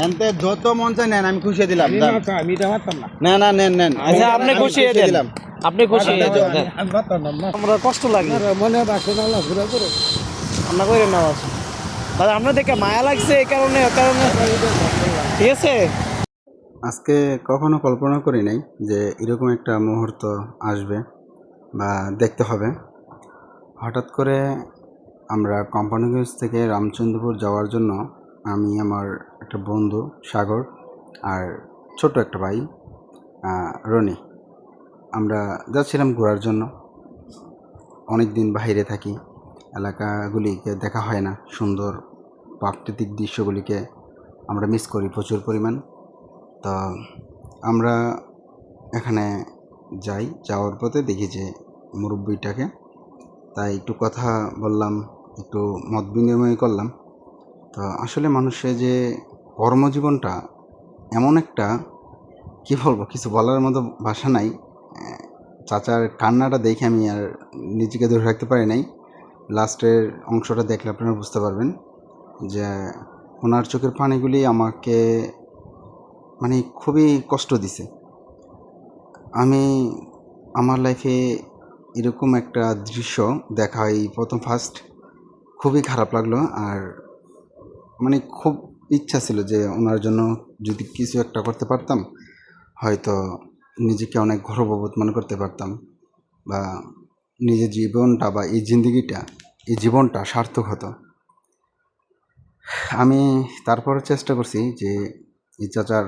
এনতে যত মন চায় নেন, আমি খুশি দিলাম। আমি এটা পারতাম না। না না নেন নেন, আচ্ছা আপনি খুশি দিলাম, আপনি খুশি আমি পারতাম না। আমরা কষ্ট লাগে মনে রাখো না, আল্লাহ ঘুরে করে আমরা করে নেওয়া দাদা আপনার দেখে মায়া লাগছে এই কারণে ঠিক আছে। আজকে কখনো কল্পনা করি নাই যে এরকম একটা মুহূর্ত আসবে বা দেখতে হবে। হঠাৎ করে আমরা কোম্পানিগঞ্জ থেকে রামচন্দ্রপুর যাওয়ার জন্য আমি, আমার একটা বন্ধু সাগর আর ছোট একটা ভাই রনি, আমরা যাচ্ছিলাম ঘোরার জন্য। অনেক দিন বাইরে থাকি, এলাকাগুলিকে দেখা হয় না, সুন্দর প্রাকৃতিক দৃশ্যগুলিকে আমরা মিস করি প্রচুর পরিমাণ। তো আমরা এখানে যাওয়ার পথে দেখি যে মুরব্বিটাকে, তাই একটু কথা বললাম, একটু মত বিনিময় করলাম। তো আসলে মানুষের যে কর্মজীবনটা এমন একটা, কী বলবো, কিছু বলার মতো ভাষা নাই। চাচার কান্নাটা দেখে আমি আর নিজেকে ধরে রাখতে পারি নাই। লাস্টের অংশটা দেখলে আপনারা বুঝতে পারবেন যে ওনার চোখের পানিগুলি আমাকে মানে খুবই কষ্ট দিছে। আমি আমার লাইফে এরকম একটা দৃশ্য দেখা এই প্রথম ফার্স্ট, খুবই খারাপ লাগলো। আর মানে খুব ইচ্ছা ছিল যে ওনার জন্য যদি কিছু একটা করতে পারতাম, হয়তো নিজেকে অনেক গর্ববোধ মনে করতে পারতাম, বা নিজের জীবনটা বা এই জীবনটা সার্থক হতো। আমি তারপরে চেষ্টা করছি যে এই চাচার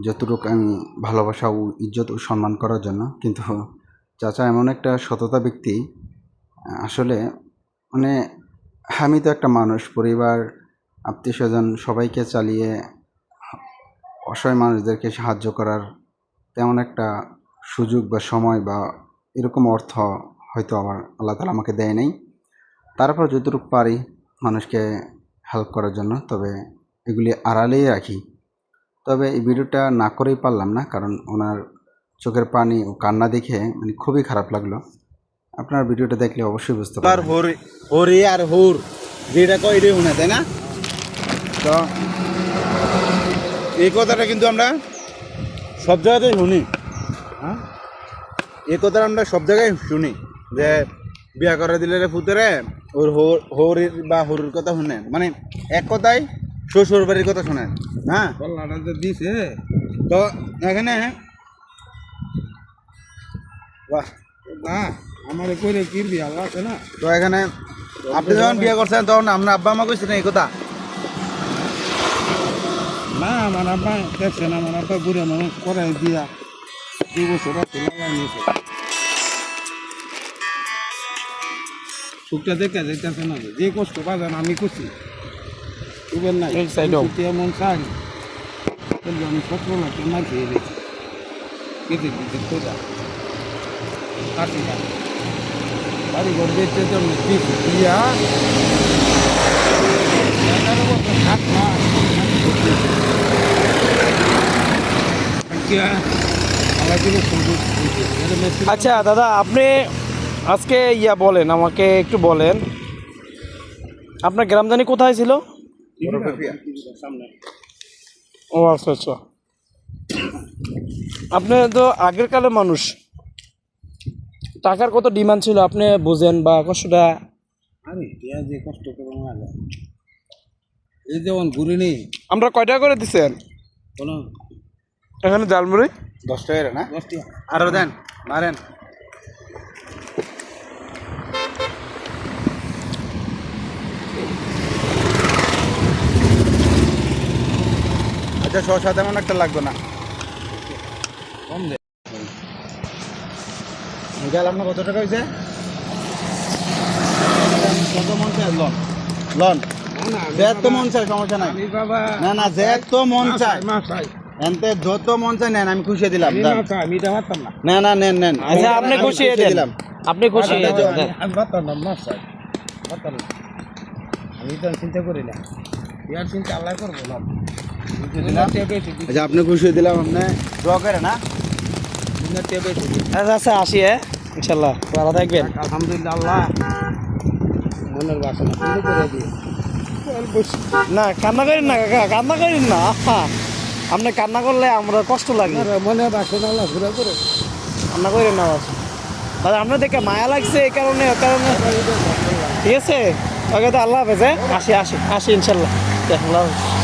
যতটুকু আমি ভালোবাসা ও ইজ্জত ও সম্মান করার জন্য, কিন্তু চাচা এমন একটা সততা ব্যক্তি। আসলে মানে আমি তো একটা মানুষ, পরিবার, আত্মীয় স্বজন সবাইকে চালিয়ে অসহায় মানুষদেরকে সাহায্য করার তেমন একটা সুযোগ বা সময় বা এরকম অর্থ হয়তো আমার আল্লাহ তাআলা আমাকে দেয় নাই। তারপর যতটুকু পারি মানুষকে হেল্প করার জন্য, তবে এগুলি আড়ালেই রাখি। তবে এই ভিডিওটা না করেই পারলাম না, কারণ ওনার চোখের পানি ও কান্না দেখে মানে খুবই খারাপ লাগলো। আপনার ভিডিওটা দেখলে অবশ্যই বুঝতে পারবেন। হরি আর হুর যেটা কয় এটাই মনে, তাই না? তো এই কথাটা কিন্তু আমরা সব জায়গাতেই শুনি। হ্যাঁ, এই কথাটা আমরা সব জায়গায় শুনি যে বিয়া করে দিলে ফুতেরে ওর হরির বা হরুর কথা শুনেন, মানে এক কথায় শ্বশুর বাড়ির কথা শোনেন। হ্যাঁ, দিছে তো এখানে বাহ, না আমার করে কিনবি আল্লাহ আছে না। তো এখানে আপনি যখন বিয়ে করছেন তখন আপনার আব্বা আমা কইছেন এই কথা? না আমার আব্বা দেখছেন, আমার আব্বা বুড়ে মানুষ করে দিয়া 2 বছর লাগাই নিয়েছে। সুখটা দেখে যেতেছে না, যে কষ্ট পাবেন আমি করছি বুঝবেন না। এমন চাই আমি 17 লাখ না খেয়ে গেছি, কেটে দিতে সোজা কাটি না বাড়ি ঘর বেঁচে জন্য দিয়েছি দিয়া 11 বছর 7 মাস আচ্ছা দাদা আপনি আজকে বলেন, আমাকে একটু বলেন আপনার গ্রামদানি কোথায় ছিল? ও আচ্ছা আচ্ছা, আপনি তো আগের কালের মানুষ, টাকার কত ডিমান্ড ছিল আপনি বুঝেন বা কষ্টটা। আরে যে কষ্ট করে না এই যেমন ঘুরে নেই। আমরা কয় টাকা করে দিচ্ছেন কোনো এখানে জালমুড়ি? 10 টাকা না? 10 টাকা আরো দেন, মারেন। আচ্ছা, শসা তেমন একটা লাগবে না। কম দে। গেল আপনার কত টাকা হয়েছে? কত মন চায় লন লন, যে তো মন চায় সমস্যা নাই। না না, যে তো মন চায় এনতে যত মন চায় নেন, আমি খুশি দিলাম। আমি এটা পারতাম না। না না নেন নেন, আচ্ছা আপনি খুশি দিলাম, আপনি খুশি আমি পারতাম না, মাছ চাই পারতাম না। আমি তো চিন্তা করি না, ইয়ার চিন্তা আল্লাহ করবো না। আচ্ছা আপনি খুশি দিলাম, আপনি দোয়া করে না। আচ্ছা আচ্ছা আসি, ইনশাল্লাহ ভালো থাকবেন। আলহামদুলিল্লাহ, আল্লাহ মনের বাসনা পূর্ণ করে দিয়ে বসি না কান্না করেন না কাকা, কান্না করেন না। আহা, আপনি কান্না করলে আমরা কষ্ট লাগে। মনে রাখে না ঘুরে করে কান্না করেন না বাবা। দাদা আপনার দেখে মায়া লাগছে এই কারণে, ও কারণে। ঠিক আছে, ওকে তো আল্লাহ হাফেজ। হ্যাঁ আসি আসি আসি ইনশাল্লাহ, আল্লাহ হাফেজ।